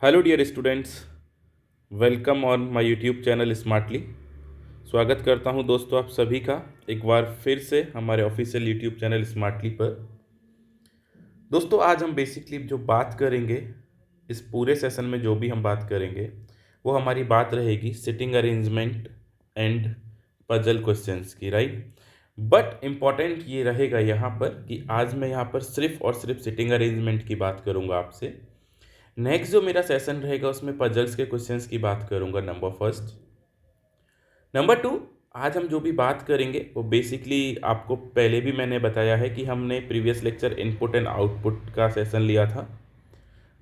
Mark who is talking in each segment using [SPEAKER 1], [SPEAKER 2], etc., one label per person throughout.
[SPEAKER 1] Hello dear students, welcome on my YouTube channel smartly. स्वागत करता हूं दोस्तों आप सभी का एक बार फिर से हमारे ऑफिशियल यूट्यूब चैनल स्मार्टली पर। दोस्तों आज हम बेसिकली जो बात करेंगे, इस पूरे सेशन में जो भी हम बात करेंगे वो हमारी बात रहेगी sitting arrangement and puzzle questions की, राइट। बट इम्पॉर्टेंट ये रहेगा यहाँ पर कि आज मैं यहाँ पर सिर्फ और सिर्फ सिटिंग अरेंजमेंट की बात करूँगा आपसे। नेक्स्ट जो मेरा सेशन रहेगा उसमें पजल्स के क्वेश्चंस की बात करूंगा, नंबर फर्स्ट। नंबर टू, आज हम जो भी बात करेंगे वो बेसिकली आपको पहले भी मैंने बताया है कि हमने previous lecture input and output का सेशन लिया था।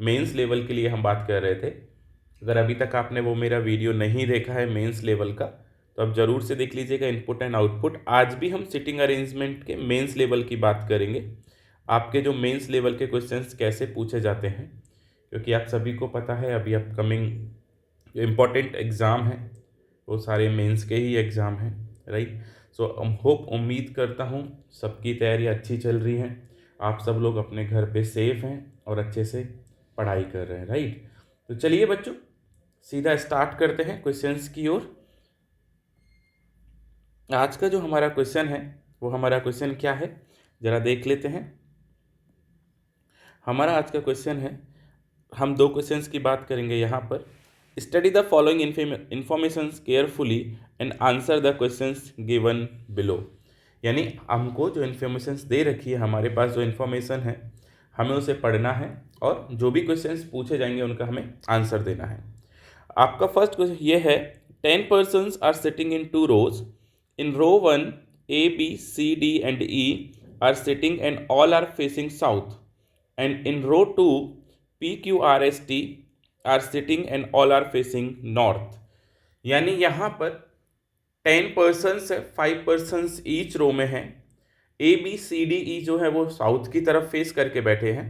[SPEAKER 1] मेंस लेवल के लिए हम बात कर रहे थे। अगर अभी तक आपने वो मेरा वीडियो नहीं देखा है मेंस लेवल का तो आप ज़रूर से देख लीजिएगा, इनपुट एंड आउटपुट। आज भी हम सिटिंग अरेंजमेंट के मेंस लेवल की बात करेंगे, आपके जो मेंस लेवल के क्वेश्चंस कैसे पूछे जाते हैं, क्योंकि आप सभी को पता है अभी अपकमिंग जो इम्पोर्टेंट एग्ज़ाम है वो सारे मेंस के ही एग्ज़ाम हैं, राइट। सो होप उम्मीद करता हूँ सबकी तैयारी अच्छी चल रही है, आप सब लोग अपने घर पे सेफ हैं और अच्छे से पढ़ाई कर रहे हैं, राइट। तो चलिए बच्चों सीधा स्टार्ट करते हैं क्वेश्चंस की ओर। आज का जो हमारा क्वेश्चन है वो हमारा क्वेश्चन क्या है ज़रा देख लेते हैं। हमारा आज का क्वेश्चन है, हम दो क्वेश्चंस की बात करेंगे यहाँ पर। Study the following information carefully and answer the questions given below. यानी हमको जो इन्फॉर्मेशन दे रखी है, हमारे पास जो इन्फॉर्मेशन है हमें उसे पढ़ना है और जो भी क्वेश्चंस पूछे जाएंगे उनका हमें आंसर देना है। आपका फर्स्ट क्वेश्चन ये है, 10 persons are sitting in 2 rows. In row 1, A, B, C, D and E are sitting and all are facing south. And in row 2, P, Q, R, S, T are sitting and all are facing north. यानी यहाँ पर 10 persons है, 5 persons each row में हैं। ए B C D ई जो है वो south की तरफ फेस करके बैठे हैं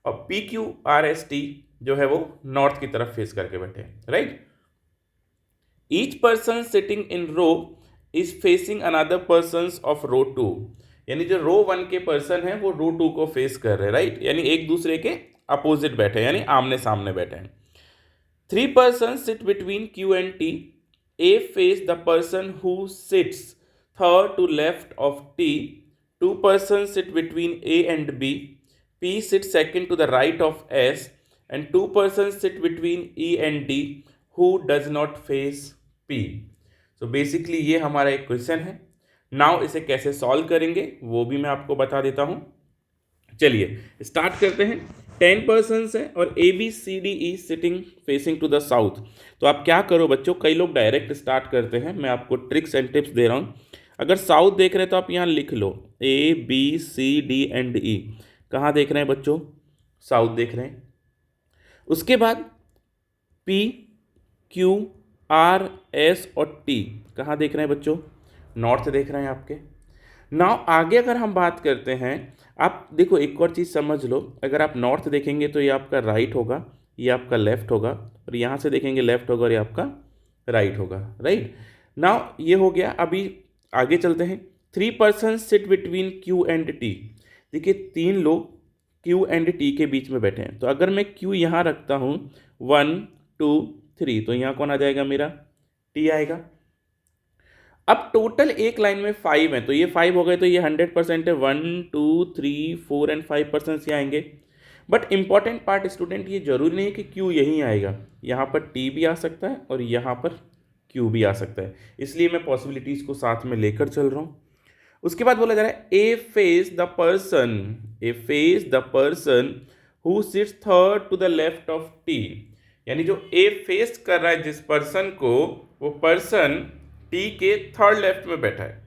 [SPEAKER 1] और P Q R S T जो है वो नॉर्थ की तरफ फेस करके बैठे हैं, right. Each person sitting in row is facing another person of row 2। यानी जो रो 1 के पर्सन है वो रो 2 को फेस कर रहे हैं, राइट। यानी एक दूसरे के अपोजिट बैठे हैं, यानी आमने सामने बैठे हैं। 3 persons sit between Q and T. A face the person who sits third to left of T. 2 persons sit between A and B. P sits second to the right of S. And 2 persons sit between E and D who does not face P. So basically ये हमारा एक question है। Now इसे कैसे solve करेंगे वो भी मैं आपको बता देता हूँ। चलिए स्टार्ट करते हैं। 10 पर्सन्स हैं और A B C D E sitting facing to the south. तो आप क्या करो बच्चों, कई लोग डायरेक्ट स्टार्ट करते हैं, मैं आपको ट्रिक्स एंड टिप्स दे रहा हूँ। अगर साउथ देख रहे हैं तो आप यहाँ लिख लो A B C D and E. कहाँ देख रहे हैं बच्चों? साउथ देख रहे हैं। उसके बाद पी क्यू आर एस और टी कहाँ देख रहे हैं बच्चों? नॉर्थ देख रहे हैं आपके। नाउ आगे अगर हम बात करते हैं, आप देखो एक और चीज़ समझ लो, अगर आप नॉर्थ देखेंगे तो ये आपका राइट होगा, ये आपका लेफ्ट होगा, और यहाँ से देखेंगे लेफ्ट होगा और ये आपका राइट होगा, राइट। नाउ ये हो गया। अभी आगे चलते हैं। 3 persons sit between Q and T. देखिए 3 लोग क्यू एंड टी के बीच में बैठे हैं, तो अगर मैं क्यू यहाँ रखता हूँ 1 2 3 तो यहाँ कौन आ जाएगा? मेरा टी आएगा। अब टोटल एक लाइन में 5 है तो ये 5 हो गए, तो ये 100% है। 1 2 3 4 एंड 5 पर्सन यहाँ आएंगे। बट इंपॉर्टेंट पार्ट स्टूडेंट, ये जरूरी नहीं है कि क्यू यहीं आएगा, यहाँ पर टी भी आ सकता है और यहाँ पर क्यू भी आ सकता है, इसलिए मैं पॉसिबिलिटीज़ को साथ में लेकर चल रहा हूँ। उसके बाद बोला जा रहा है A face the person who sits third to the left of T. यानी जो ए फेस कर रहा है जिस पर्सन को, वो पर्सन टी के थर्ड लेफ्ट में बैठा है,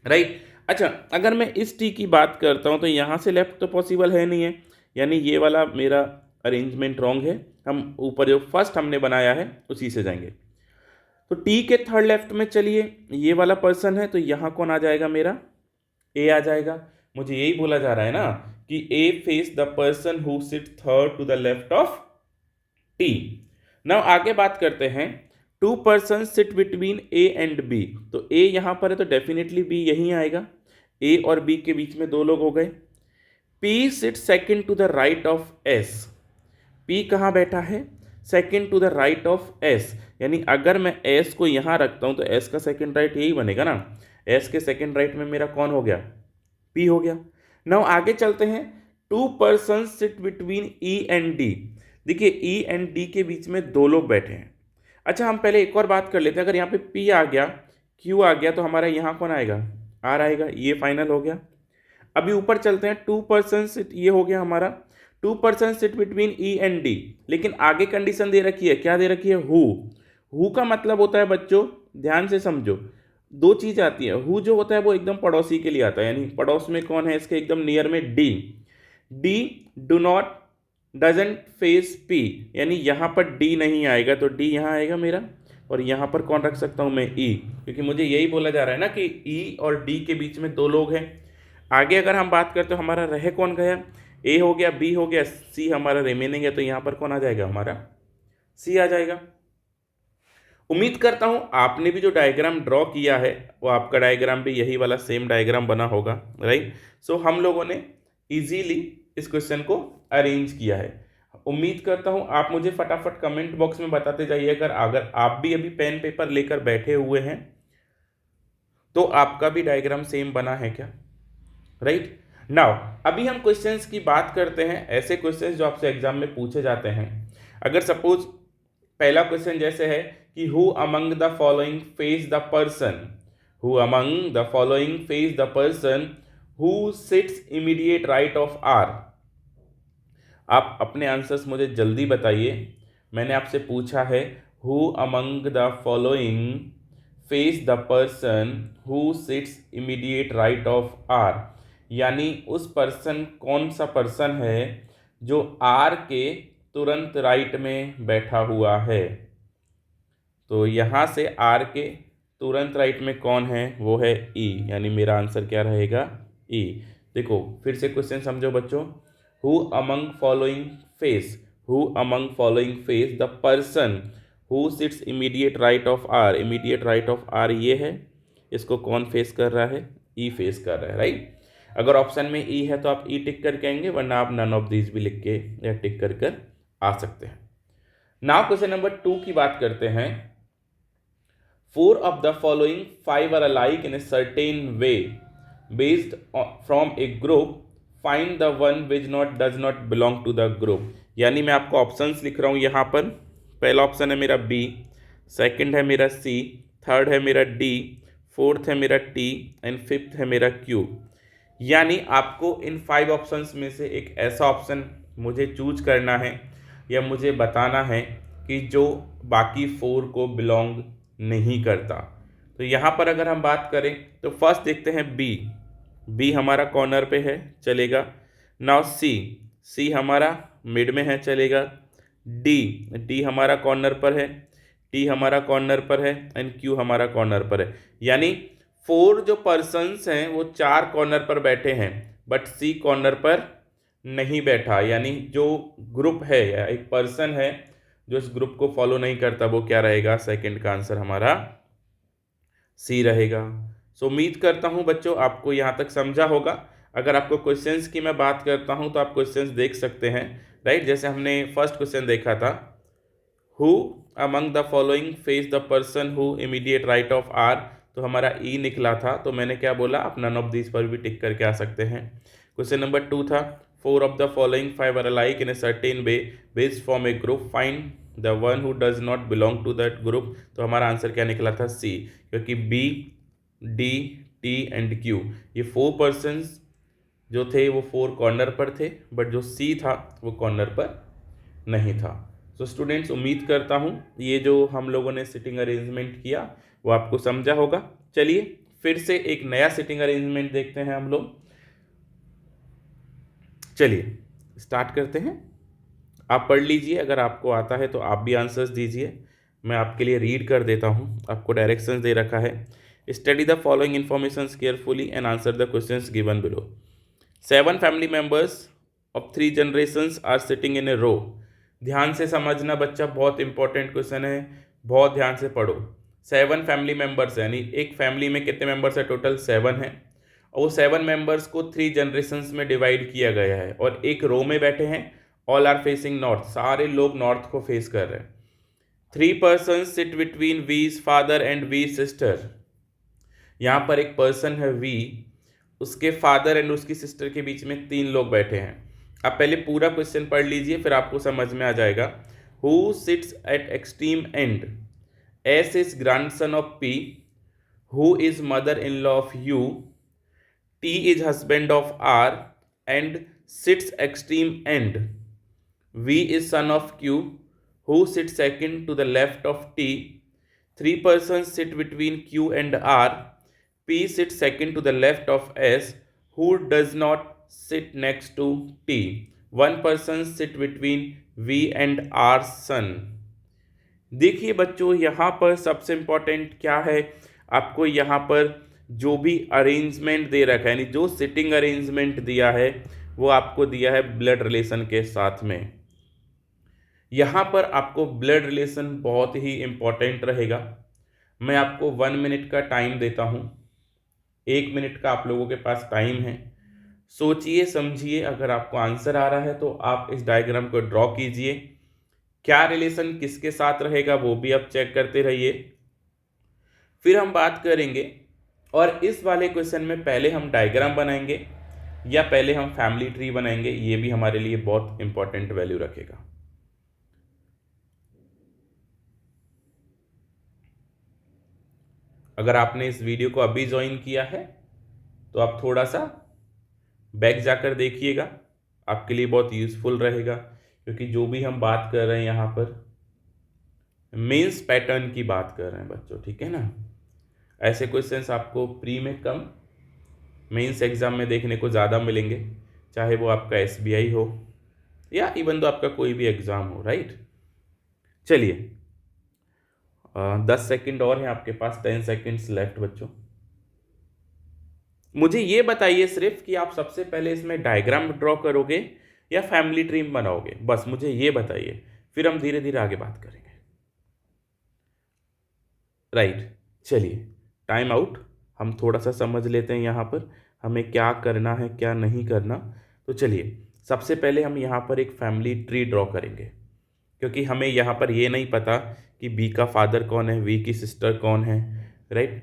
[SPEAKER 1] राइट। अच्छा, अगर मैं इस टी की बात करता हूं तो यहां से लेफ्ट तो पॉसिबल है नहीं है, यानी ये वाला मेरा अरेंजमेंट रॉन्ग है। हम ऊपर जो फर्स्ट हमने बनाया है उसी से जाएंगे। तो टी के थर्ड लेफ्ट में चलिए ये वाला पर्सन है, तो यहां कौन आ जाएगा? मेरा ए आ जाएगा। मुझे यही बोला जा रहा है ना कि A face the person who sit third to the left of T. Now आगे बात करते हैं। 2 persons sit between A and B. तो ए यहाँ पर है तो डेफिनेटली बी यहीं आएगा। ए और बी के बीच में 2 लोग हो गए। P sit second to the right of S. P कहाँ बैठा है? Second to the right of S, यानी अगर मैं एस को यहाँ रखता हूँ तो एस का सेकंड राइट यही बनेगा ना। एस के सेकंड राइट में मेरा कौन हो गया, पी हो गया। नाउ आगे चलते हैं, two person sit between E and D. देखिए ई एंड डी के बीच में दो लोग बैठे हैं। अच्छा हम पहले एक और बात कर लेते हैं, अगर यहाँ पे पी आ गया, क्यू आ गया, तो हमारा यहाँ कौन आएगा, आर आएगा, ये फाइनल हो गया। अभी ऊपर चलते हैं, टू पर्सन सिट, ये हो गया हमारा, two person sit between E and D, लेकिन आगे कंडीशन दे रखी है, क्या दे रखी है, हु का मतलब होता है बच्चों, ध्यान से समझो, दो चीज आती है। हु जो होता है वो एकदम पड़ोसी के लिए आता है, यानी पड़ोस में कौन है इसके एकदम नियर में, D. D do not doesn't face P, यानी यहां पर डी नहीं आएगा, तो डी यहां आएगा मेरा, और यहां पर कौन रख सकता हूं मैं, ई, क्योंकि मुझे यही बोला जा रहा है ना कि ई और डी के बीच में दो लोग हैं। आगे अगर हम बात करते हो हमारा रह कौन गया, ए हो गया, बी हो गया, सी हमारा रिमेनिंग है, तो यहां पर कौन आ जाएगा, हमारा सी आ जाएगा। उम्मीद करता हूं आपने भी जो डायग्राम ड्रॉ किया है वो आपका डायग्राम भी यही वाला सेम डायग्राम बना होगा, राइट। सो हम लोगों ने इजीली इस क्वेश्चन को अरेंज किया है। उम्मीद करता हूं आप मुझे फटाफट कमेंट बॉक्स में बताते जाइए, अगर आप भी अभी पेन पेपर लेकर बैठे हुए हैं तो आपका भी डायग्राम सेम बना है क्या, राइट। नाउ अभी हम क्वेश्चंस की बात करते हैं, ऐसे क्वेश्चंस जो आपसे एग्जाम में पूछे जाते हैं। अगर सपोज पहला क्वेश्चन जैसे है कि who among the following face the person, who among the following face the person who sits immediate right of R. आप अपने आंसर्स मुझे जल्दी बताइए। मैंने आपसे पूछा है who among the following face the person who sits immediate right of R, यानी उस पर्सन, कौन सा पर्सन है जो आर के तुरंत राइट में बैठा हुआ है। तो यहाँ से आर के तुरंत राइट में कौन है, वो है ई, यानी मेरा आंसर क्या रहेगा, ई। देखो फिर से क्वेश्चन समझो बच्चों, who among following face, who among following face the person who sits immediate right of R, immediate right of R ये है, इसको कौन फेस कर रहा है, ई फेस कर रहा है, राइट। अगर ऑप्शन में ई है तो आप ई टिक करके आएंगे, वरना आप नन ऑफ दीज भी लिख के या टिक कर आ सकते हैं। नाउ क्वेश्चन नंबर 2 की बात करते हैं। 4 of the following 5 are alike in a certain way based from a group, find the one which does not belong to the group। यानी मैं आपको ऑप्शंस लिख रहा हूँ यहाँ पर। पहला ऑप्शन है मेरा बी, सेकंड है मेरा सी, थर्ड है मेरा डी, फोर्थ है मेरा टी एंड फिफ्थ है मेरा क्यू। यानी आपको इन 5 ऑप्शंस में से एक ऐसा ऑप्शन मुझे चूज करना है या मुझे बताना है कि जो बाकी 4 को बिलोंग नहीं करता। तो यहाँ पर अगर हम बात करें तो फर्स्ट देखते हैं बी, बी हमारा कॉर्नर पे है, चलेगा। नाउ सी, सी हमारा मिड में है, चलेगा। डी, डी हमारा कॉर्नर पर है, टी हमारा कॉर्नर पर है एंड क्यू हमारा कॉर्नर पर है। यानी 4 जो पर्सन्स हैं वो 4 कॉर्नर पर बैठे हैं, बट सी कॉर्नर पर नहीं बैठा। यानी जो ग्रुप है या एक पर्सन है जो इस ग्रुप को फॉलो नहीं करता, वो क्या रहेगा, सेकंड का आंसर हमारा सी रहेगा। सो उम्मीद करता हूं बच्चों आपको यहां तक समझा होगा। अगर आपको क्वेश्चंस की मैं बात करता हूं तो आप क्वेश्चंस देख सकते हैं, राइट। जैसे हमने फर्स्ट क्वेश्चन देखा था, who among the following face the person who immediate right of R, तो हमारा ई निकला था। तो मैंने क्या बोला, आप नन ऑफ दिस पर भी टिक करके आ सकते हैं। क्वेश्चन नंबर 2 था 4 of the following 5 are alike in a certain way based from a group, find the one who does not belong to that group। तो हमारा आंसर क्या निकला था, सी, क्योंकि B, D, T and Q ये 4 persons जो थे वो 4 कॉर्नर पर थे, बट जो सी था वो कॉर्नर पर नहीं था। सो स्टूडेंट्स उम्मीद करता हूँ ये जो हम लोगों ने सिटिंग अरेंजमेंट किया वो आपको समझा होगा। चलिए फिर से एक नया सिटिंग अरेंजमेंट देखते हैं हम लोग। चलिए स्टार्ट करते हैं। आप पढ़ लीजिए, अगर आपको आता है तो आप भी आंसर्स दीजिए। मैं आपके लिए रीड कर देता हूँ, आपको डायरेक्शंस दे रखा है। Study the following informations carefully and answer the questions given below. 7 family members of 3 generations are sitting in a row. ध्यान से समझना बच्चा, बहुत इंपॉर्टेंट क्वेश्चन है, बहुत ध्यान से पढ़ो। 7 फैमिली मेंबर्स यानी एक फैमिली में कितने मेंबर्स है, टोटल 7 है, और वो 7 मेंबर्स को 3 जनरेशंस में डिवाइड किया गया है और एक रो में बैठे हैं ऑल आर फेसिंग नॉर्थ, सारे लोग नॉर्थ को फेस कर रहे हैं। 3 पर्सन सिट बिटवीन वीज फादर एंड वी सिस्टर, यहाँ पर एक पर्सन है वी, उसके फादर एंड उसकी सिस्टर के बीच में 3 लोग बैठे हैं। आप पहले पूरा क्वेश्चन पढ़ लीजिए, फिर आपको समझ में आ जाएगा। Who sits at extreme end, S is grandson of P, who is mother in law of U, T is husband of R and sits extreme end, V is son of Q, who sits second to the left of T. 3 persons sit between Q and R. P sits second to the left of S, who does not sit next to T. 1 person sit between V and R's son. देखिए बच्चों, यहाँ पर सबसे important क्या है, आपको यहाँ पर जो भी अरेंजमेंट दे रखा है, यानी जो सिटिंग अरेंजमेंट दिया है वो आपको दिया है ब्लड रिलेशन के साथ में। यहाँ पर आपको ब्लड रिलेशन बहुत ही इम्पॉर्टेंट रहेगा। मैं आपको 1 मिनट का टाइम देता हूँ, 1 मिनट का आप लोगों के पास टाइम है। सोचिए समझिए, अगर आपको आंसर आ रहा है तो आप इस डायग्राम को ड्रॉ कीजिए। क्या रिलेशन किसके साथ रहेगा वो भी आप चेक करते रहिए, फिर हम बात करेंगे। और इस वाले क्वेश्चन में पहले हम डायग्राम बनाएंगे या पहले हम फैमिली ट्री बनाएंगे, ये भी हमारे लिए बहुत इंपॉर्टेंट वैल्यू रखेगा। अगर आपने इस वीडियो को अभी ज्वाइन किया है तो आप थोड़ा सा बैक जाकर देखिएगा, आपके लिए बहुत यूज़फुल रहेगा, क्योंकि जो भी हम बात कर रहे हैं यहाँ पर मेंस पैटर्न की बात कर रहे हैं बच्चों, ठीक है ना। ऐसे क्वेश्चंस आपको प्री में कम, मेंस एग्जाम में देखने को ज़्यादा मिलेंगे, चाहे वो आपका SBI हो या इवन तो आपका कोई भी एग्ज़ाम हो, राइट। चलिए 10 सेकंड और हैं आपके पास, 10 सेकंड्स लेफ्ट बच्चों। मुझे ये बताइए सिर्फ कि आप सबसे पहले इसमें डायग्राम ड्रॉ करोगे या फैमिली ट्री बनाओगे, बस मुझे ये बताइए, फिर हम धीरे धीरे आगे बात करेंगे। राइट, चलिए टाइम आउट, हम थोड़ा सा समझ लेते हैं यहाँ पर हमें क्या करना है क्या नहीं करना। तो चलिए सबसे पहले हम यहाँ पर एक फैमिली ट्री ड्रॉ करेंगे, क्योंकि हमें यहाँ पर ये नहीं पता कि बी का फादर कौन है, वी की सिस्टर कौन है, राइट।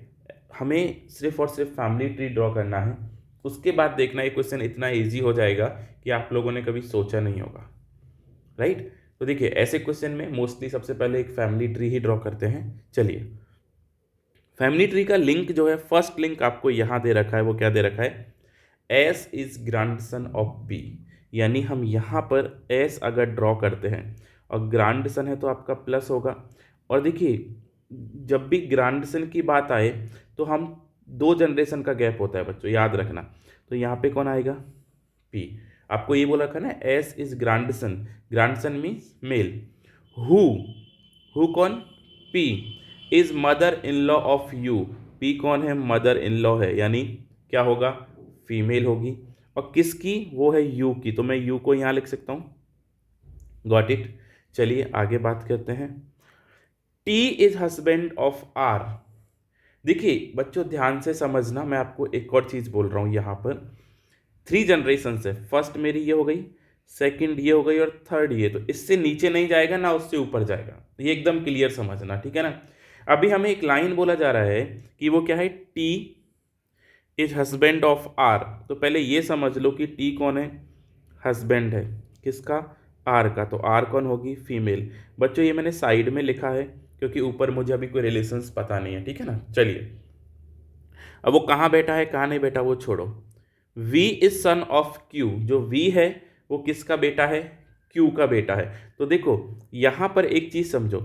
[SPEAKER 1] हमें सिर्फ और सिर्फ फैमिली ट्री ड्रॉ करना है, उसके बाद देखना ये क्वेश्चन इतना इजी हो जाएगा कि आप लोगों ने कभी सोचा नहीं होगा, राइट। तो देखिए ऐसे क्वेश्चन में मोस्टली सबसे पहले एक फैमिली ट्री ही ड्रॉ करते हैं। चलिए फैमिली ट्री का लिंक जो है, फर्स्ट लिंक आपको यहाँ दे रखा है, वो क्या दे रखा है, S is grandson of B, यानी हम यहाँ पर एस अगर ड्रॉ करते हैं और ग्रैंडसन है तो आपका प्लस होगा। और देखिए जब भी ग्रैंडसन की बात आए तो हम 2 जनरेशन का गैप होता है बच्चों, याद रखना। तो यहाँ पे कौन आएगा, पी। आपको ये बोला था ना S is grandson, grandson means male. Who कौन, P is mother in law of U, P कौन है, मदर इन लॉ है, यानी क्या होगा, फीमेल होगी। और किसकी, वो है यू की, तो मैं यू को यहाँ लिख सकता हूँ, गॉट इट। चलिए आगे बात करते हैं। T is husband of R. देखिए बच्चों ध्यान से समझना, मैं आपको एक और चीज़ बोल रहा हूँ, यहाँ पर 3 जनरेशन है, फर्स्ट मेरी ये हो गई, सेकंड ये हो गई और थर्ड ये, तो इससे नीचे नहीं जाएगा ना उससे ऊपर जाएगा, ये एकदम क्लियर समझना, ठीक है ना। अभी हमें एक लाइन बोला जा रहा है कि वो क्या है, T is husband of R, तो पहले ये समझ लो कि टी कौन है, हस्बैंड है किसका, आर का, तो आर कौन होगी, फीमेल। बच्चों ये मैंने साइड में लिखा है क्योंकि ऊपर मुझे अभी कोई रिलेशंस पता नहीं है, ठीक है ना। चलिए अब वो कहाँ बैठा है कहाँ नहीं बैठा वो छोड़ो। V is son of Q, जो V है वो किसका बेटा है, Q का बेटा है। तो देखो यहाँ पर एक चीज़ समझो,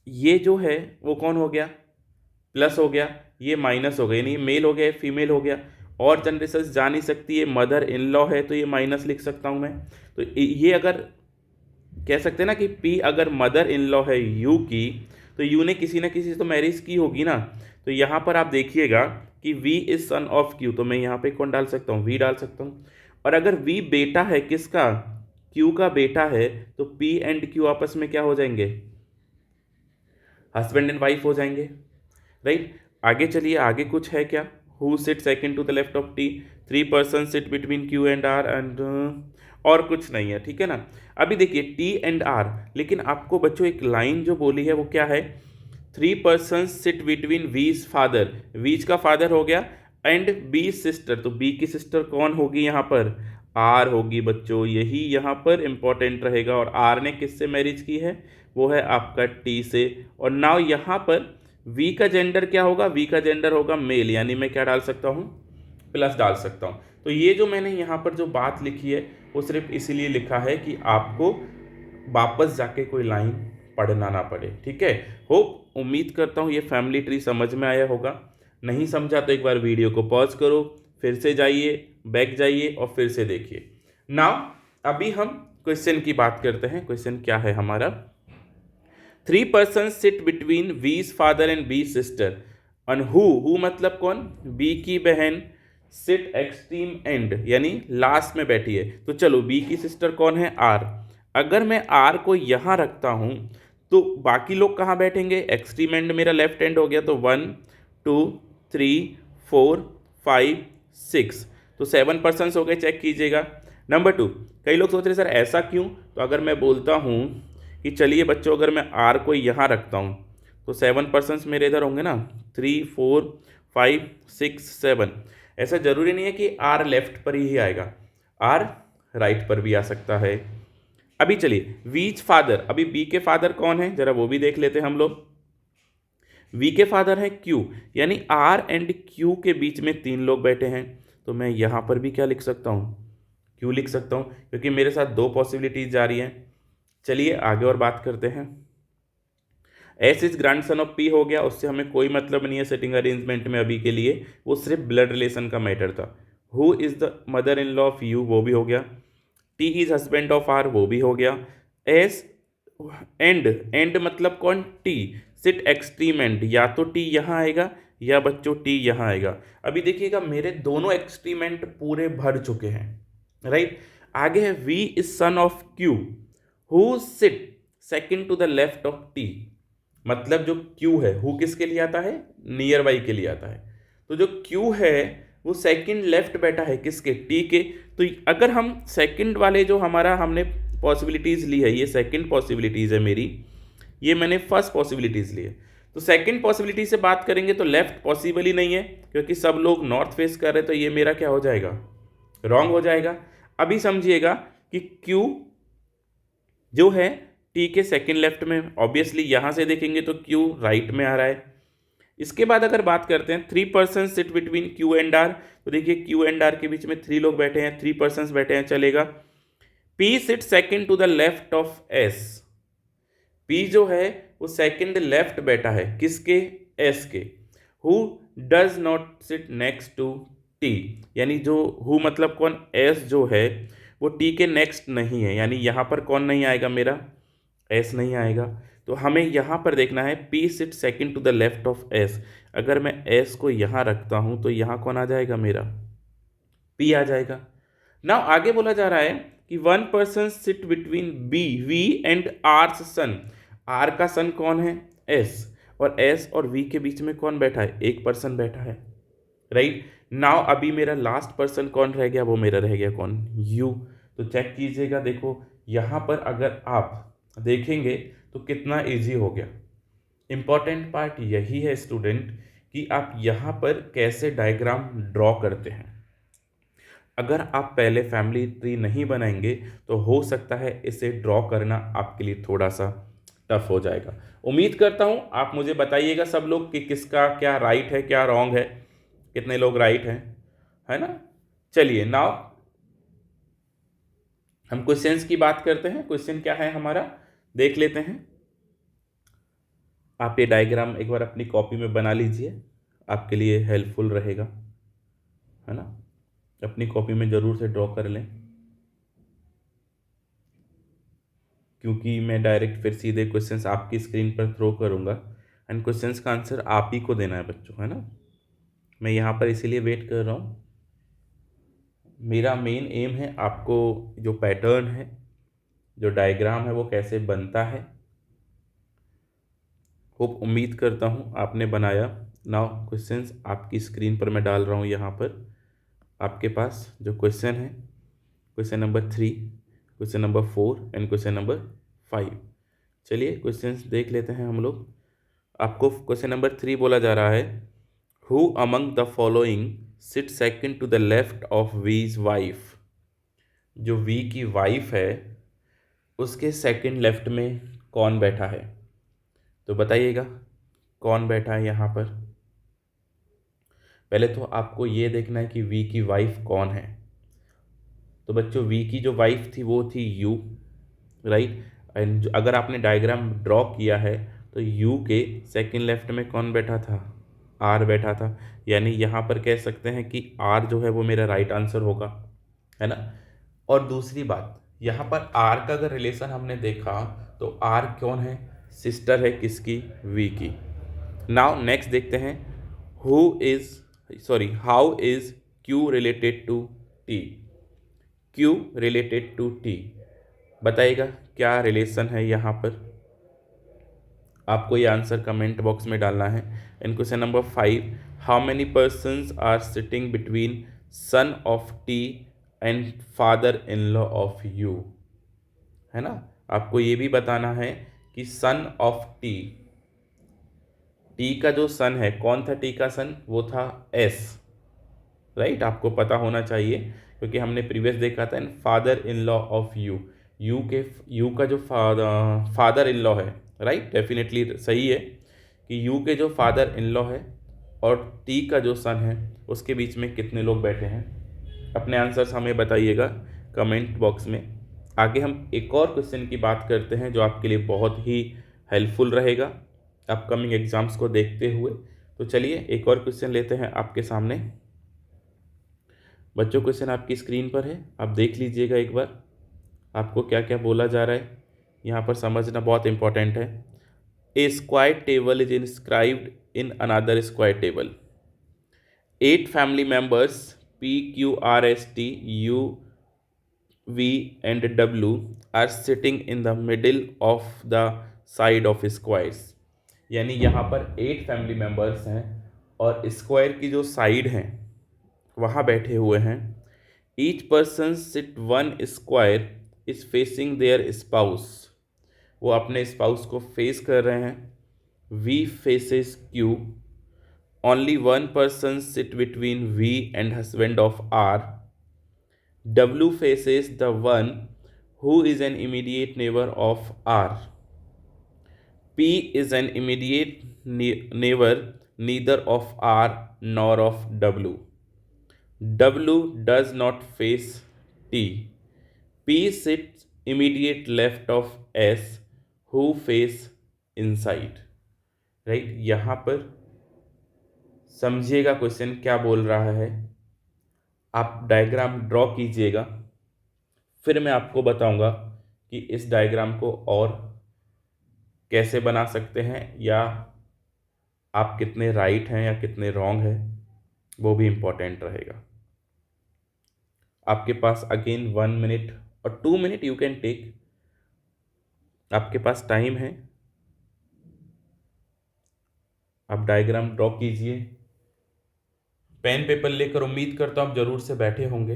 [SPEAKER 1] ये जो है वो कौन हो गया, प्लस हो गया, ये माइनस हो गया, यानी मेल हो गया फीमेल हो गया। और जनरेशन जा नहीं सकती है, मदर इन लॉ है तो ये माइनस लिख सकता हूँ मैं। तो ये अगर कह सकते हैं ना कि P अगर मदर इन लॉ है U की, तो U ने किसी ना किसी से तो मैरिज की होगी ना। तो यहाँ पर आप देखिएगा कि V is son of Q, तो मैं यहाँ पे कौन डाल सकता हूँ, V डाल सकता हूँ। और अगर V बेटा है किसका, Q का बेटा है, तो P एंड Q आपस में क्या हो जाएंगे, हस्बैंड एंड वाइफ हो जाएंगे, राइट। आगे चलिए, आगे कुछ है क्या, who sit second to the left of T, 3 person sit between Q and R and और कुछ नहीं है, ठीक है ना। अभी देखिए टी एंड आर, लेकिन आपको बच्चों एक लाइन जो बोली है वो क्या है, 3 पर्सन सिट बिटवीन वीज फादर, वीज का फादर हो गया एंड बी सिस्टर, तो बी की सिस्टर कौन होगी यहाँ पर, आर होगी बच्चों, यही यहाँ पर इंपॉर्टेंट रहेगा। और आर ने किससे मैरिज की है, वो है आपका टी से। और नाउ यहाँ पर वी का जेंडर क्या होगा, वी का जेंडर होगा मेल, यानी मैं क्या डाल सकता हूँ, प्लस डाल सकता हूँ। तो ये जो मैंने यहाँ पर जो बात लिखी है वो सिर्फ इसीलिए लिखा है कि आपको वापस जाके कोई लाइन पढ़ना ना पड़े, ठीक है। होप उम्मीद करता हूँ ये फैमिली ट्री समझ में आया होगा। नहीं समझा तो एक बार वीडियो को पॉज करो, फिर से जाइए, बैक जाइए और फिर से देखिए। नाउ अभी हम क्वेश्चन की बात करते हैं। क्वेश्चन क्या है हमारा, 3 पर्सन सिट बिटवीन वीज फादर एंड बी सिस्टर और हु मतलब कौन, बी की बहन, सिट एक्सट्रीम एंड यानी लास्ट में बैठी है। तो चलो बी की सिस्टर कौन है, आर। अगर मैं आर को यहाँ रखता हूँ तो बाकी लोग कहाँ बैठेंगे, एक्सट्रीम एंड मेरा लेफ्ट हैंड हो गया, तो 1 2 3 4 5 6, तो 7 पर्सन्स हो गए, चेक कीजिएगा। नंबर 2, कई लोग सोच रहे सर ऐसा क्यों, तो अगर मैं बोलता हूँ कि चलिए बच्चों अगर मैं आर को यहाँ रखता हूँ तो 7 पर्सन्स मेरे इधर होंगे ना, 3 4 5 6 7। ऐसा ज़रूरी नहीं है कि आर लेफ्ट पर ही आएगा, आर राइट पर भी आ सकता है। अभी चलिए वीज फादर, अभी बी के फादर कौन है जरा वो भी देख लेते हैं हम लोग। वी के फादर है क्यू, यानी आर एंड क्यू के बीच में 3 लोग बैठे हैं, तो मैं यहाँ पर भी क्या लिख सकता हूँ, क्यू लिख सकता हूँ, क्योंकि मेरे साथ 2 पॉसिबिलिटीज जा रही हैं। चलिए आगे और बात करते हैं। S is grand son of P हो गया, उससे हमें कोई मतलब नहीं है सेटिंग अरेंजमेंट में अभी के लिए, वो सिर्फ ब्लड रिलेशन का मैटर था। Who is the mother in law of U, वो भी हो गया। T is husband of R, वो भी हो गया। एस एंड, एंड मतलब कौन, टी, सिट एक्सट्रीम एंड, या तो टी यहाँ आएगा या बच्चों टी यहाँ आएगा। अभी देखिएगा मेरे दोनों एक्सट्रीम एंड पूरे भर चुके हैं, राइट। आगे है V is son of Q, who sit second to the left of T, मतलब जो क्यू है, हु किसके लिए आता है, नियर बाई के लिए आता है, तो जो क्यू है वो सेकंड लेफ्ट बैठा है किसके, टी के। तो अगर हम सेकंड वाले जो हमारा हमने पॉसिबिलिटीज़ ली है, ये सेकंड पॉसिबिलिटीज़ है मेरी, ये मैंने फर्स्ट पॉसिबिलिटीज़ ली है, तो सेकंड पॉसिबिलिटी से बात करेंगे तो लेफ्ट पॉसिबल ही नहीं है, क्योंकि सब लोग नॉर्थ फेस कर रहे हैं, तो ये मेरा क्या हो जाएगा, रॉन्ग हो जाएगा। अभी समझिएगा कि क्यू जो है टी के सेकंड लेफ्ट में, ऑब्वियसली यहाँ से देखेंगे तो क्यू राइट में आ रहा है। इसके बाद अगर बात करते हैं 3 person sit between Q and R, तो देखिए क्यू एंड आर के बीच में 3 लोग बैठे हैं, 3 पर्सन बैठे हैं, चलेगा। P sit second to the left of S, P जो है वो सेकंड लेफ्ट बैठा है किसके, एस के। Who does not sit next to T, यानी जो हु मतलब कौन, एस जो है वो टी के नेक्स्ट नहीं है, यानी यहाँ पर कौन नहीं आएगा मेरा, एस नहीं आएगा। तो हमें यहाँ पर देखना है P sit second to the left of S, अगर मैं एस को यहाँ रखता हूँ तो यहाँ कौन आ जाएगा मेरा, पी आ जाएगा। नाउ आगे बोला जा रहा है कि 1 person sit between B V and R's son, R का सन कौन है, एस, और एस और वी के बीच में कौन बैठा है, एक पर्सन बैठा है, राइट। नाउ अभी मेरा लास्ट पर्सन कौन रह गया, वो मेरा रह गया कौन, यू। तो चेक कीजिएगा, देखो यहाँ पर अगर आप देखेंगे तो कितना इजी हो गया। इंपॉर्टेंट पार्ट यही है स्टूडेंट कि आप यहाँ पर कैसे डायग्राम ड्रॉ करते हैं। अगर आप पहले फैमिली ट्री नहीं बनाएंगे तो हो सकता है इसे ड्रॉ करना आपके लिए थोड़ा सा टफ हो जाएगा। उम्मीद करता हूँ आप मुझे बताइएगा सब लोग कि किसका क्या राइट है क्या रॉन्ग है, कितने लोग राइट हैं, है ना। चलिए नाउ हम क्वेश्चंस की बात करते हैं। क्वेश्चन क्या है हमारा देख लेते हैं। आप ये डायग्राम एक बार अपनी कॉपी में बना लीजिए, आपके लिए हेल्पफुल रहेगा, है ना। अपनी कॉपी में ज़रूर से ड्रॉ कर लें, क्योंकि मैं डायरेक्ट फिर सीधे क्वेश्चंस आपकी स्क्रीन पर थ्रो करूँगा एंड क्वेश्चंस का आंसर आप ही को देना है बच्चों, है ना। मैं यहाँ पर इसीलिए वेट कर रहा हूँ। मेरा मेन एम है आपको जो पैटर्न है, जो डायग्राम है वो कैसे बनता है, होप उम्मीद करता हूँ आपने बनाया। नाउ क्वेश्चंस आपकी स्क्रीन पर मैं डाल रहा हूँ यहाँ पर। आपके पास जो क्वेश्चन है, question number 3, question number 4 and question number 5। चलिए क्वेश्चंस देख लेते हैं हम लोग। आपको क्वेश्चन नंबर 3 बोला जा रहा है, who among the following sit second to the left of V's wife. जो वी की वाइफ है उसके सेकंड लेफ्ट में कौन बैठा है? तो बताइएगा कौन बैठा है यहाँ पर। पहले तो आपको ये देखना है कि वी की वाइफ कौन है। तो बच्चों वी की जो वाइफ थी वो थी यू, राइट। एंड अगर आपने डायग्राम ड्रॉ किया है तो यू के सेकंड लेफ्ट में कौन बैठा था? आर बैठा था। यानी यहाँ पर कह सकते हैं कि आर जो है वो मेरा राइट आंसर होगा, है ना। और दूसरी बात, यहाँ पर आर का अगर रिलेशन हमने देखा तो आर कौन है? सिस्टर है किसकी? वी की। नाउ नेक्स्ट देखते हैं, how is Q related to T. Q related to T, बताइएगा क्या रिलेशन है यहाँ पर। आपको ये आंसर कमेंट बॉक्स में डालना है। In question number 5, how many persons are sitting between son of T and father in law of U, है ना। आपको ये भी बताना है कि सन ऑफ टी, टी का जो सन है, कौन था टी का सन? वो था एस, राइट। आपको पता होना चाहिए क्योंकि हमने प्रीवियस देखा था। And father in law of you, you का जो फादर इन लॉ है, राइट, डेफिनेटली सही है कि यू के जो फादर इन लॉ है और टी का जो सन है उसके बीच में कितने लोग बैठे हैं। अपने आंसर्स हमें बताइएगा कमेंट बॉक्स में। आगे हम एक और क्वेश्चन की बात करते हैं जो आपके लिए बहुत ही हेल्पफुल रहेगा अपकमिंग एग्जाम्स को देखते हुए। तो चलिए एक और क्वेश्चन लेते हैं आपके सामने। बच्चों क्वेश्चन आपकी स्क्रीन पर है, आप देख लीजिएगा एक बार आपको क्या क्या बोला जा रहा है। यहाँ पर समझना बहुत इंपॉर्टेंट है। A square table is inscribed in another square table. 8 family members P, Q, R, S, T, U, V and W are sitting in the middle of the side of squares। यानी यहाँ पर 8 family members हैं और square की जो side हैं वहाँ बैठे हुए हैं। Each person sit one square is facing their spouse. वो अपने स्पाउस को फेस कर रहे हैं। V faces Q. Only one person sit between V and husband of R. W faces the one who is an immediate neighbor of R. P is an immediate neighbor neither of R nor of W. W does not face T. P sits immediate left of S who face inside. Right, यहाँ पर समझिएगा question क्या बोल रहा है। आप diagram draw कीजिएगा, फिर मैं आपको बताऊंगा कि इस डायग्राम को और कैसे बना सकते हैं या आप कितने राइट हैं या कितने रॉन्ग हैं, वो भी इम्पोर्टेंट रहेगा। आपके पास अगेन 1 मिनट और 2 मिनट यू कैन टेक, आपके पास टाइम है। आप डायग्राम ड्रॉ कीजिए, पेन पेपर लेकर। उम्मीद करता हूँ आप जरूर से बैठे होंगे।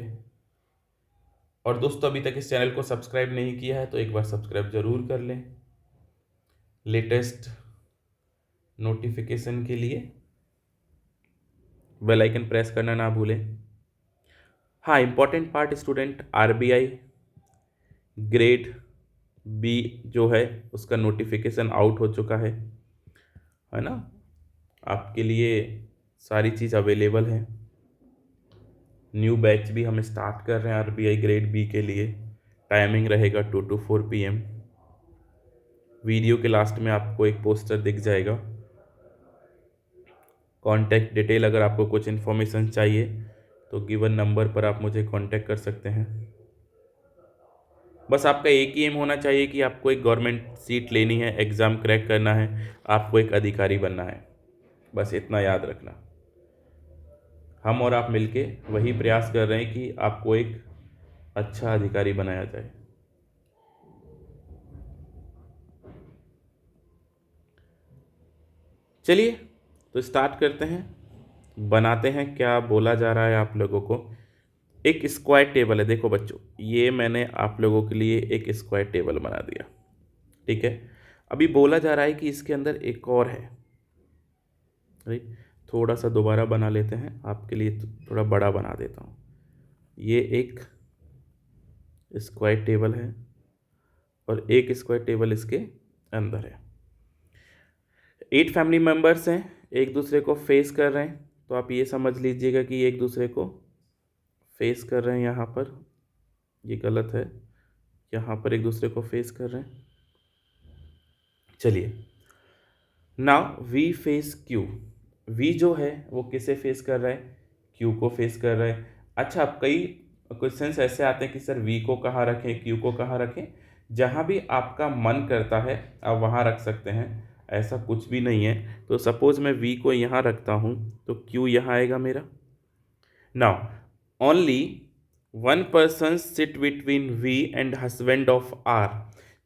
[SPEAKER 1] और दोस्तों अभी तक इस चैनल को सब्सक्राइब नहीं किया है तो एक बार सब्सक्राइब जरूर कर लें लेटेस्ट नोटिफिकेशन के लिए। बेल आइकन प्रेस करना ना भूलें। हाँ, important part student, RBI grade B जो है उसका नोटिफिकेशन आउट हो चुका है ना। आपके लिए सारी चीज़ अवेलेबल है। न्यू बैच भी हम स्टार्ट कर रहे हैं आरबीआई ग्रेड बी के लिए। टाइमिंग रहेगा 2 to 4 PM। वीडियो के लास्ट में आपको एक पोस्टर दिख जाएगा। कॉन्टैक्ट डिटेल, अगर आपको कुछ इन्फॉर्मेशन चाहिए तो गिवन नंबर पर आप मुझे कांटेक्ट कर सकते हैं। बस आपका एक ही एम होना चाहिए कि आपको एक गवर्नमेंट सीट लेनी है, एग्ज़ाम क्रैक करना है, आपको एक अधिकारी बनना है। बस इतना याद रखना। हम और आप मिलके वही प्रयास कर रहे हैं कि आपको एक अच्छा अधिकारी बनाया जाए। चलिए तो स्टार्ट करते हैं, बनाते हैं। क्या बोला जा रहा है आप लोगों को? एक स्क्वायर टेबल है, देखो बच्चों, ये मैंने आप लोगों के लिए एक स्क्वायर टेबल बना दिया, ठीक है। अभी बोला जा रहा है कि इसके अंदर एक और है, राइट। थोड़ा सा दोबारा बना लेते हैं, आपके लिए थोड़ा बड़ा बना देता हूँ। ये एक स्क्वायर टेबल है और एक स्क्वायर टेबल इसके अंदर है। 8 फैमिली मेम्बर्स हैं, एक दूसरे को फेस कर रहे हैं, तो आप ये समझ लीजिएगा कि एक दूसरे को फेस कर रहे हैं। यहाँ पर ये गलत है, यहाँ पर एक दूसरे को फेस कर रहे हैं। चलिए, now we face Q. We जो है वो किसे फेस कर रहा है? क्यू को फेस कर रहा है। अच्छा, अब कई क्वेश्चंस ऐसे आते हैं कि सर वी को कहाँ रखें, क्यू को कहाँ रखें। जहाँ भी आपका मन करता है आप वहाँ रख सकते हैं, ऐसा कुछ भी नहीं है। तो सपोज मैं वी को यहाँ रखता हूँ तो क्यू यहाँ आएगा मेरा। Now only one person sit between we and husband of R.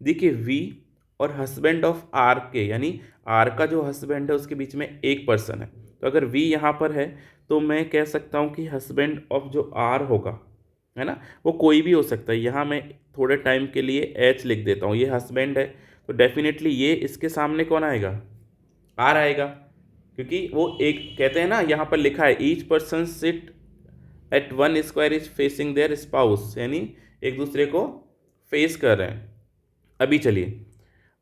[SPEAKER 1] देखिए, वी और हस्बैंड ऑफ आर के, यानी आर का जो हस्बैंड है उसके बीच में एक पर्सन है। तो अगर वी यहाँ पर है तो मैं कह सकता हूँ कि हस्बैंड ऑफ जो आर होगा, है ना, वो कोई भी हो सकता है। यहाँ मैं थोड़े टाइम के लिए एच लिख देता हूँ, ये हस्बैंड है तो डेफिनेटली ये इसके सामने कौन आएगा? आर आएगा, क्योंकि वो एक कहते हैं ना, यहाँ पर लिखा है each person sit at one square is facing their spouse, यानी एक दूसरे को फेस कर रहे हैं। अभी चलिए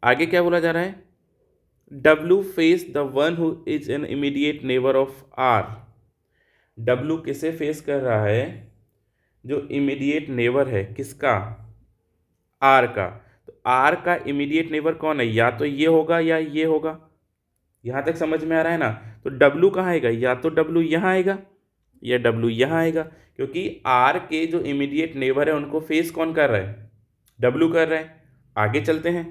[SPEAKER 1] आगे क्या बोला जा रहा है? W face the one who is an immediate neighbour of R। W किसे फेस कर रहा है? जो इमीडिएट नेबर है, किसका? R का। तो R का इमीडिएट नेबर कौन है? या तो ये होगा या ये होगा। यहाँ तक समझ में आ रहा है ना? तो W कहाँ आएगा? या तो W यहाँ आएगा या W यहाँ आएगा, क्योंकि R के जो इमीडिएट नेबर है उनको फेस कौन कर रहा है? W कर रहा है। आगे चलते हैं।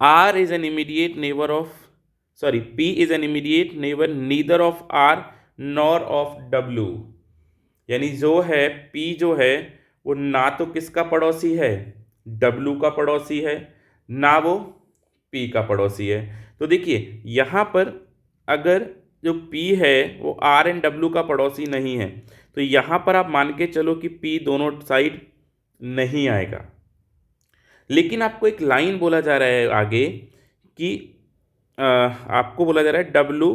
[SPEAKER 1] R is an immediate neighbor of, sorry, P is an immediate neighbor neither of R nor of W। यानी जो है P जो है वो ना तो किसका पड़ोसी है? W का पड़ोसी है, ना वो P का पड़ोसी है। तो देखिए यहाँ पर अगर जो P है वो R एंड W का पड़ोसी नहीं है, तो यहाँ पर आप मान के चलो कि P दोनों साइड नहीं आएगा। लेकिन आपको एक लाइन बोला जा रहा है आगे कि आपको बोला जा रहा है W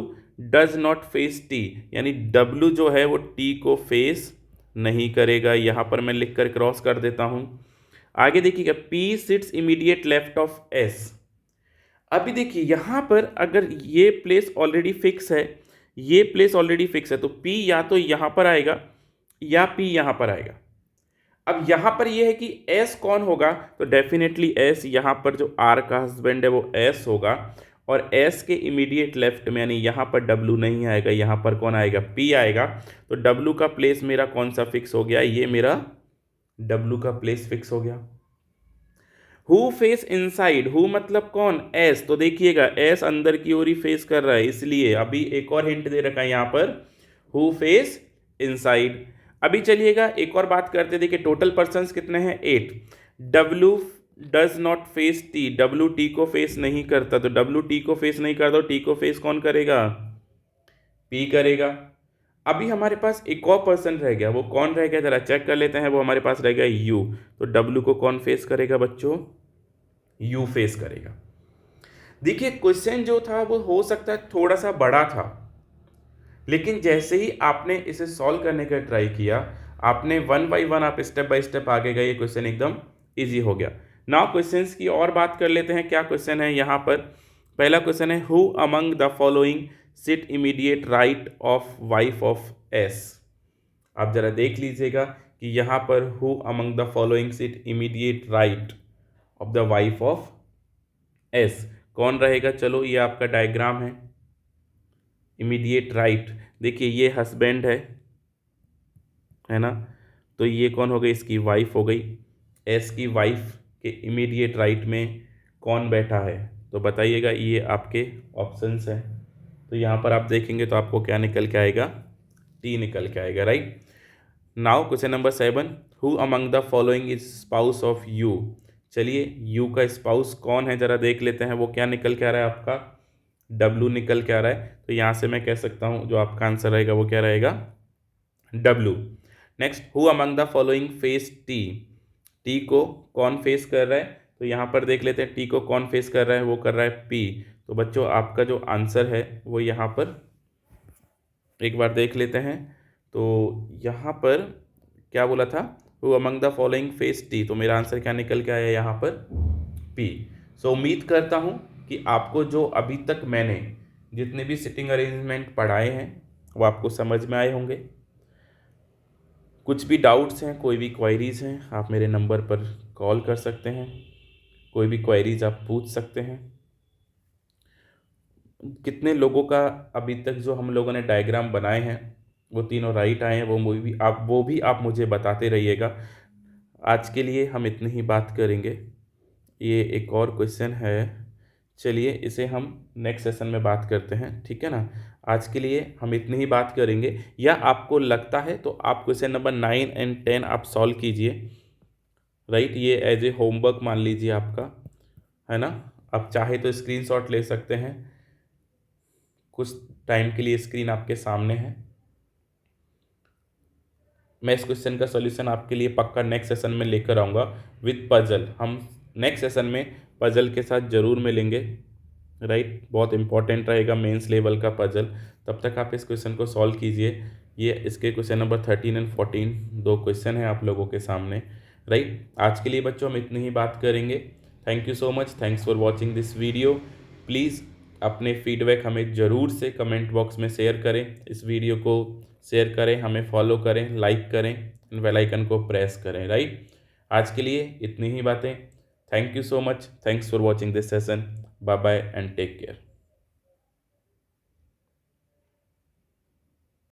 [SPEAKER 1] does not face T, यानी W जो है वो T को फेस नहीं करेगा। यहाँ पर मैं लिख कर क्रॉस कर देता हूँ। आगे देखिएगा, P sits immediate left of S। अभी देखिए यहाँ पर अगर ये प्लेस ऑलरेडी फिक्स है, ये प्लेस ऑलरेडी फिक्स है, तो P या तो यहाँ पर आएगा या P यहाँ पर आएगा। अब यहाँ पर ये है कि S कौन होगा? तो डेफिनेटली S यहाँ पर जो R का हस्बैंड है वो S होगा, और S के इमीडिएट लेफ्ट में यानी यहाँ पर W नहीं आएगा, यहाँ पर कौन आएगा? P आएगा। तो W का प्लेस मेरा कौन सा फिक्स हो गया? ये मेरा W का प्लेस फिक्स हो गया। हु फेस इनसाइड, हु मतलब कौन? S। तो देखिएगा S अंदर की ओर ही फेस कर रहा है, इसलिए अभी एक और हिंट दे रखा है यहाँ पर, हु फेस इनसाइड। अभी चलिएगा एक और बात करते, देखिए टोटल पर्सन्स कितने हैं? 8। W does not face T, W T को फेस नहीं करता, तो W T को फेस नहीं करता तो T को फेस कौन करेगा? P करेगा। अभी हमारे पास एक और पर्सन रह गया, वो कौन रह गया जरा चेक कर लेते हैं। वो हमारे पास रह गया U। तो W को कौन फेस करेगा बच्चों? U फेस करेगा। देखिए क्वेश्चन जो था वो हो सकता है थोड़ा सा बड़ा था, लेकिन जैसे ही आपने इसे सॉल्व करने का ट्राई किया, आपने वन बाय वन आप स्टेप बाय स्टेप आगे गए, ये क्वेश्चन एकदम इजी हो गया। नाउ क्वेश्चंस की और बात कर लेते हैं। क्या क्वेश्चन है यहाँ पर? पहला क्वेश्चन है, who among the following sit immediate right of wife of S. आप जरा देख लीजिएगा कि यहाँ पर who among the following sit immediate right of the wife of S, कौन रहेगा? चलो ये आपका डायग्राम है। इमीडिएट राइट, देखिए ये हस्बैंड है ना, तो ये कौन हो गई? इसकी वाइफ हो गई। एस की वाइफ के इमीडिएट राइट में कौन बैठा है? तो बताइएगा, ये आपके ऑप्शंस हैं। तो यहाँ पर आप देखेंगे तो आपको क्या निकल के आएगा? टी निकल के आएगा, right. Now question number 7, who among the following is spouse of you. चलिए यू का स्पाउस कौन है जरा देख लेते हैं, वो क्या निकल के आ रहा है आपका? W निकल के आ रहा है, तो यहाँ से मैं कह सकता हूँ जो आपका आंसर रहेगा वो क्या रहेगा, W। Next, who among the following face T, T को कौन फेस कर रहा है, तो यहाँ पर देख लेते हैं टी को कौन फेस कर रहा है, वो कर रहा है P। तो बच्चों आपका जो आंसर है वो यहाँ पर एक बार देख लेते हैं। तो यहाँ पर क्या बोला था, who among the following face T, तो मेरा आंसर क्या निकल के आया यहाँ पर P। सो उम्मीद करता हूँ कि आपको जो अभी तक मैंने जितने भी सिटिंग अरेंजमेंट पढ़ाए हैं वो आपको समझ में आए होंगे। कुछ भी डाउट्स हैं, कोई भी क्वायरीज़ हैं, आप मेरे नंबर पर कॉल कर सकते हैं, कोई भी क्वायरीज़ आप पूछ सकते हैं। कितने लोगों का अभी तक जो हम लोगों ने डायग्राम बनाए हैं वो तीनों राइट आए हैं, वो भी आप मुझे बताते रहिएगा। आज के लिए हम इतनी ही बात करेंगे। ये एक और क्वेश्चन है, चलिए इसे हम नेक्स्ट सेशन में बात करते हैं, ठीक है ना। आज के लिए हम इतनी ही बात करेंगे, या आपको लगता है तो आप क्वेश्चन नंबर 9 एंड 10 आप सॉल्व कीजिए, राइट। ये एज ए होमवर्क मान लीजिए आपका, है ना। आप चाहे तो स्क्रीनशॉट ले सकते हैं, कुछ टाइम के लिए स्क्रीन आपके सामने है। मैं इस क्वेश्चन का सॉल्यूशन आपके लिए पक्का नेक्स्ट सेशन में लेकर आऊँगा विद पजल। हम नेक्स्ट सेशन में पजल के साथ ज़रूर मिलेंगे, राइट। बहुत इंपॉर्टेंट रहेगा मेंस लेवल का पजल। तब तक आप इस क्वेश्चन को सॉल्व कीजिए। ये इसके क्वेश्चन नंबर 13 एंड 14 दो क्वेश्चन हैं आप लोगों के सामने, राइट। आज के लिए बच्चों हम इतनी ही बात करेंगे। Thank you so much, thanks for watching this video. Please अपने फीडबैक हमें ज़रूर से कमेंट बॉक्स में शेयर करें, इस वीडियो को शेयर करें, हमें फॉलो करें, लाइक करें, बेल आइकन को प्रेस करें, राइट। आज के लिए इतनी ही बातें। Thank you so much, thanks for watching this session. Bye bye and take care.